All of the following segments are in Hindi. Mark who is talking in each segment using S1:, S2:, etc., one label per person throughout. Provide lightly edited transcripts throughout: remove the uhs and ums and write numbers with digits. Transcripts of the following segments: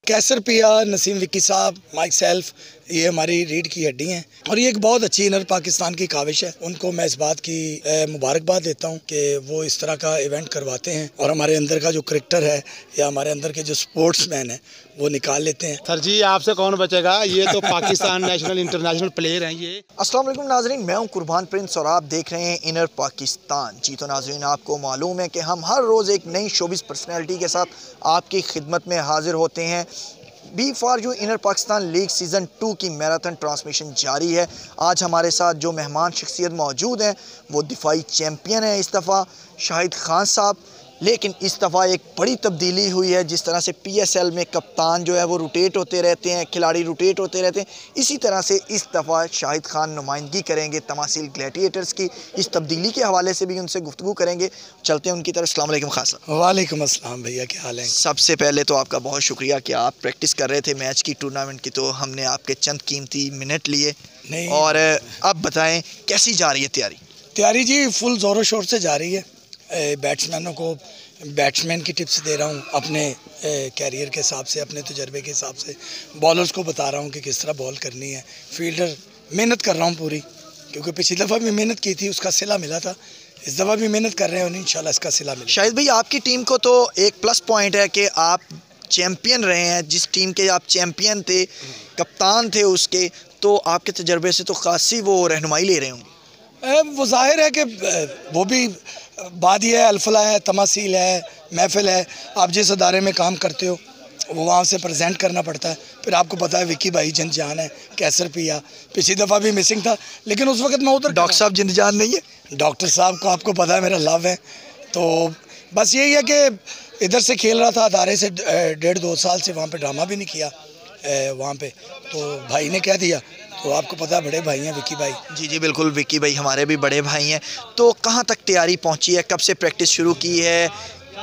S1: कैसर पिया, नसीम विक्की साहब, माइक सेल्फ, ये हमारी रीढ़ की हड्डी हैं और ये एक बहुत अच्छी इनर पाकिस्तान की काविश है। उनको मैं इस बात की मुबारकबाद देता हूँ कि वो इस तरह का इवेंट करवाते हैं और हमारे अंदर का जो क्रिकेटर है या हमारे अंदर के जो स्पोर्ट्समैन है वो निकाल लेते हैं।
S2: सर जी आपसे कौन बचेगा, ये तो पाकिस्तान नेशनल इंटरनेशनल प्लेयर हैं ये।
S3: अस्सलाम वालेकुम नाजरीन, मैं हूं कुर्बान प्रिंस और आप देख रहे हैं इनर पाकिस्तान। जी तो नाजरीन, आपको मालूम है कि हम हर रोज़ एक नई शोबिस पर्सनैलिटी के साथ आपकी खिदमत में हाजिर होते हैं। B for you inner Pakistan league season 2 की मैराथन ट्रांसमिशन जारी है। आज हमारे साथ जो मेहमान शख्सियत मौजूद हैं वो दिफाई चैम्पियन है इस दफ़ा, शाहिद खान साहब। लेकिन इस दफ़ा एक बड़ी तब्दीली हुई है। जिस तरह से PSL में कप्तान जो है वो रोटेट होते रहते हैं, खिलाड़ी रोटेट होते रहते हैं, इसी तरह से इस दफ़ा शाहिद खान नुमाइंदगी करेंगे तमासील ग्लैडिएटर्स की। इस तब्दीली के हवाले से भी उनसे गुफ्तगू करेंगे। चलते हैं उनकी तरफ। अस्सलाम वालेकुम खान साहब।
S1: वालेकुम अस्सलाम भैया, क्या हाल है?
S3: सबसे पहले तो आपका बहुत शुक्रिया कि आप प्रैक्टिस कर रहे थे मैच की, टूर्नामेंट की, तो हमने आपके चंद कीमती मिनट लिए।
S1: नहीं, और
S3: अब बताएँ कैसी जा रही है
S1: तैयारी? जी फुल ज़ोरों शोर से जा रही है। बैट्समैनों को बैट्समैन की टिप्स दे रहा हूँ अपने कैरियर के हिसाब से, अपने तजर्बे के हिसाब से। बॉलर्स को बता रहा हूँ कि किस तरह बॉल करनी है। फील्डर मेहनत कर रहा हूँ पूरी, क्योंकि पिछली दफ़ा भी मेहनत की थी, उसका सिला मिला था। इस दफ़ा भी मेहनत कर रहे हैं और इंशाल्लाह इसका सिला मिला।
S3: शाहिद भाई, आपकी टीम को तो एक प्लस पॉइंट है कि आप चैम्पियन रहे हैं। जिस टीम के आप चैम्पियन थे, कप्तान थे उसके, तो आपके तजर्बे से तो खासी वो रहनुमाई ले रहे होंगे।
S1: वो जाहिर है कि वो भी बात यह है, अल्फला है, तमासील है, महफिल है। आप जिस अदारे में काम करते हो वो वहाँ से प्रेजेंट करना पड़ता है। फिर आपको पता है विक्की भाई जिंद जान है, कैसर पिया पिछली दफ़ा भी मिसिंग था, लेकिन उस वक्त मैं उधर।
S3: डॉक्टर साहब जिंद जान नहीं है?
S1: डॉक्टर साहब को आपको पता है मेरा लव है। तो बस यही है कि इधर से खेल रहा था अदारे से 1.5-2 साल से, वहाँ पर ड्रामा भी नहीं किया वहाँ पर। तो भाई ने कह दिया, तो आपको पता है बड़े भाई हैं विक्की भाई।
S3: जी जी बिल्कुल, विक्की भाई हमारे भी बड़े भाई हैं। तो कहाँ तक तैयारी पहुँची है, कब से प्रैक्टिस शुरू की है,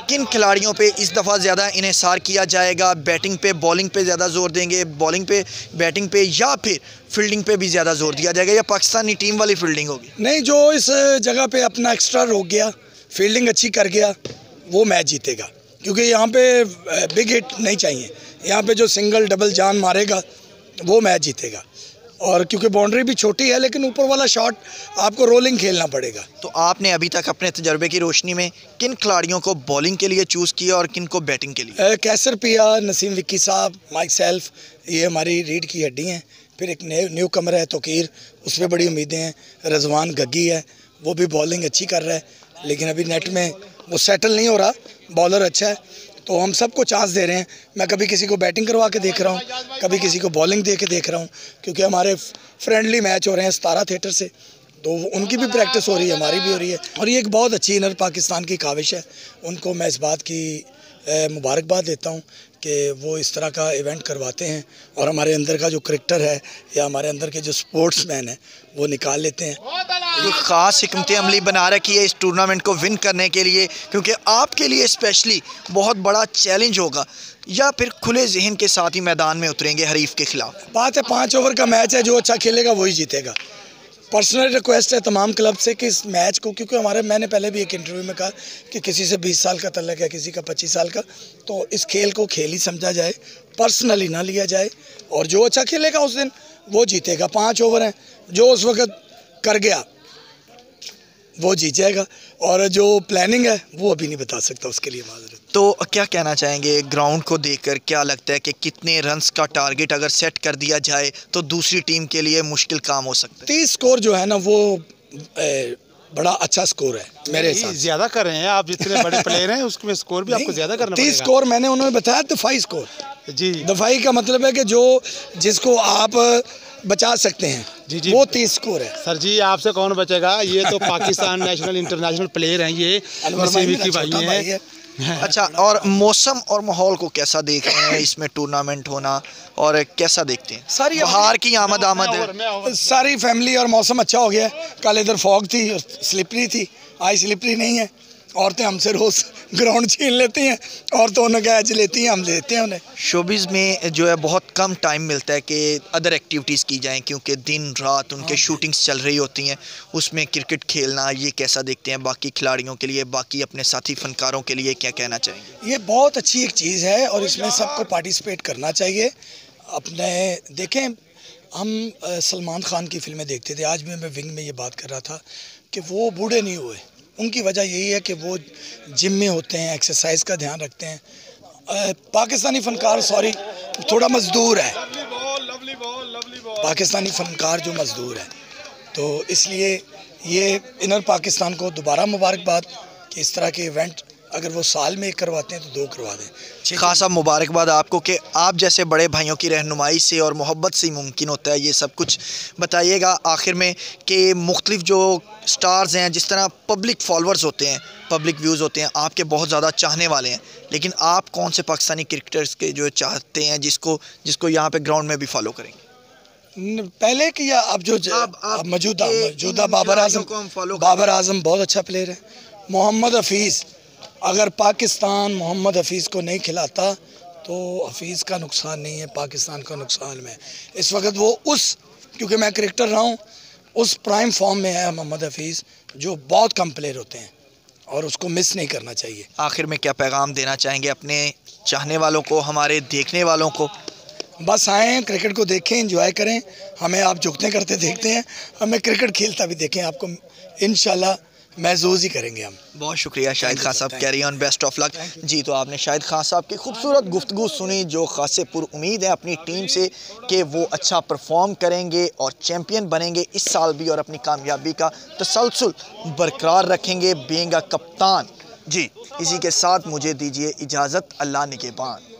S3: किन खिलाड़ियों पे इस दफ़ा ज़्यादा इन्हिसार किया जाएगा? बैटिंग पे, बॉलिंग पे ज़्यादा ज़ोर देंगे, बॉलिंग पे, बैटिंग पे, या फिर फील्डिंग पे भी ज़्यादा ज़ोर दिया जाएगा, या पाकिस्तानी टीम वाली फील्डिंग होगी?
S1: नहीं, जो इस जगह पे अपना एक्स्ट्रा रोक गया, फील्डिंग अच्छी कर गया, वो मैच जीतेगा। क्योंकि यहाँ पे बिग हिट नहीं चाहिए, यहाँ पे जो सिंगल डबल जान मारेगा वो मैच जीतेगा। और क्योंकि बाउंड्री भी छोटी है, लेकिन ऊपर वाला शॉट आपको रोलिंग खेलना पड़ेगा।
S3: तो आपने अभी तक अपने तजर्बे की रोशनी में किन खिलाड़ियों को बॉलिंग के लिए चूज़ किया और किन को बैटिंग के लिए?
S1: कैसर पिया, नसीम विक्की साहब, माइक सेल्फ, ये हमारी रीढ़ की हड्डी हैं। फिर एक न्यू कमर है तोकीर, उस पर बड़ी उम्मीदें हैं। रजवान गग्गी है, वो भी बॉलिंग अच्छी कर रहा है, लेकिन अभी नेट में वो सेटल नहीं हो रहा। बॉलर अच्छा है, तो हम सबको चांस दे रहे हैं। मैं कभी किसी को बैटिंग करवा के देख रहा हूँ, कभी किसी को बॉलिंग दे के देख रहा हूँ, क्योंकि हमारे फ्रेंडली मैच हो रहे हैं 17 थिएटर से, तो उनकी भी प्रैक्टिस हो रही है, हमारी भी हो रही है। और ये एक बहुत अच्छी इनर पाकिस्तान की काविश है। उनको मैं इस बात की मुबारकबाद देता हूँ कि वो इस तरह का इवेंट करवाते हैं और हमारे अंदर का जो क्रिकेटर है या हमारे अंदर के जो स्पोर्ट्समैन है वो निकाल लेते हैं।
S3: ये ख़ास हिकमत अमली बना रखी है इस टूर्नामेंट को विन करने के लिए, क्योंकि आपके लिए स्पेशली बहुत बड़ा चैलेंज होगा, या फिर खुले जहन के साथ ही मैदान में उतरेंगे हरीफ के खिलाफ?
S1: बात है 5 ओवर का मैच है, जो अच्छा खेलेगा वही जीतेगा। पर्सनल रिक्वेस्ट है तमाम क्लब से कि इस मैच को, क्योंकि मैंने पहले भी एक इंटरव्यू में कहा कि किसी से 20 साल का तल्लक है, किसी का 25 साल का, तो इस खेल को खेल ही समझा जाए, पर्सनली ना लिया जाए, और जो अच्छा खेलेगा उस दिन वो जीतेगा। 5 ओवर हैं, जो उस वक्त कर गया वो जीत जाएगा, और जो प्लानिंग है वो अभी नहीं बता सकता, उसके लिए माजरत।
S3: तो क्या कहना चाहेंगे ग्राउंड को देखकर? क्या लगता है कि कितने रन्स का टारगेट अगर सेट कर दिया जाए तो दूसरी टीम के लिए मुश्किल काम हो सकता है?
S1: 30 स्कोर जो है ना वो बड़ा अच्छा स्कोर है मेरे हिसाब से।
S2: ज़्यादा कर रहे हैं आप, जितने बड़े प्लेयर हैं उसमें स्कोर भी आपको ज़्यादा करना पड़ेगा।
S1: 30 स्कोर मैंने उन्होंने बताया, दफाई स्कोर।
S2: जी,
S1: दफाई का मतलब है कि जिसको आप बचा सकते हैं,
S2: जी जी,
S1: वो 30 स्कोर है।
S2: सर जी आपसे कौन बचेगा, ये तो पाकिस्तान नेशनल इंटरनेशनल प्लेयर हैं ये, विक्की भाई हैं।
S3: अच्छा, और मौसम और माहौल को कैसा देख रहे हैं इसमें टूर्नामेंट होना, और कैसा देखते हैं?
S1: सारी
S3: बाहर की आमद है,
S1: सारी फैमिली और मौसम अच्छा हो गया है। कल इधर फॉग थी और स्लिपरी थी, आज स्लिपरी नहीं है, औरतें हमसे रोज़ ग्राउंड छीन लेती हैं, औरतों ने कैच लेती हैं, हम देते हैं उन्हें।
S3: शोबिज़ में जो है बहुत कम टाइम मिलता है कि अदर एक्टिविटीज़ की जाएं, क्योंकि दिन रात उनके शूटिंग्स चल रही होती हैं। उसमें क्रिकेट खेलना ये कैसा देखते हैं बाकी खिलाड़ियों के लिए, बाकी अपने साथी फनकारों के लिए क्या कहना चाहेंगे?
S1: ये बहुत अच्छी एक चीज़ है और इसमें सबको पार्टिसिपेट करना चाहिए। अपने देखें, हम सलमान खान की फ़िल्में देखते थे, आज भी मैं विंग में ये बात कर रहा था कि वो बूढ़े नहीं हुए। उनकी वजह यही है कि वो जिम में होते हैं, एक्सरसाइज का ध्यान रखते हैं। पाकिस्तानी फ़नकार थोड़ा मज़दूर है, पाकिस्तानी फ़नकार जो मज़दूर है, तो इसलिए ये इनर पाकिस्तान को दोबारा मुबारकबाद कि इस तरह के इवेंट अगर वो साल में एक करवाते हैं तो 2 करवा दें।
S3: खासा मुबारकबाद आपको कि आप जैसे बड़े भाइयों की रहनुमाई से और मोहब्बत से ही मुमकिन होता है ये सब कुछ। बताइएगा आखिर में कि मुख्तलिफ जो स्टार्स हैं, जिस तरह पब्लिक फॉलोअर्स होते हैं, पब्लिक व्यूज़ होते हैं, आपके बहुत ज़्यादा चाहने वाले हैं, लेकिन आप कौन से पाकिस्तानी क्रिकेटर्स के जो चाहते हैं जिसको यहाँ पे ग्राउंड में भी फॉलो करेंगे?
S1: पहले की या अब जो मौजूदा बाबर आजम बहुत अच्छा प्लेयर है। मोहम्मद हफीज़, अगर पाकिस्तान मोहम्मद हफीज़ को नहीं खिलाता तो हफीज़ का नुकसान नहीं है, पाकिस्तान का नुकसान में। इस वक्त वो क्योंकि मैं क्रिकेटर रहा हूँ, उस प्राइम फॉर्म में है मोहम्मद हफीज़, जो बहुत कम प्लेयर होते हैं और उसको मिस नहीं करना चाहिए।
S3: आखिर में क्या पैगाम देना चाहेंगे अपने चाहने वालों को, हमारे देखने वालों को?
S1: बस आएँ, क्रिकेट को देखें, एंजॉय करें। हमें आप झुकते करते देखते हैं, हमें क्रिकेट खेलता भी देखें, आपको इंशाल्लाह महसूस ही करेंगे हम।
S3: बहुत शुक्रिया शाहिद खान साहब, carry on, best of luck. जी, तो आपने शाहिद खान साहब की खूबसूरत गुफ्तगू सुनी, जो खासे पुरुम्मीद है अपनी टीम से कि वो अच्छा परफॉर्म करेंगे और चैम्पियन बनेंगे इस साल भी, और अपनी कामयाबी का तसलसल बरकरार रखेंगे बीइंग अ कप्तान। जी, इसी के साथ मुझे दीजिए इजाज़त, अल्लाह निगहबान।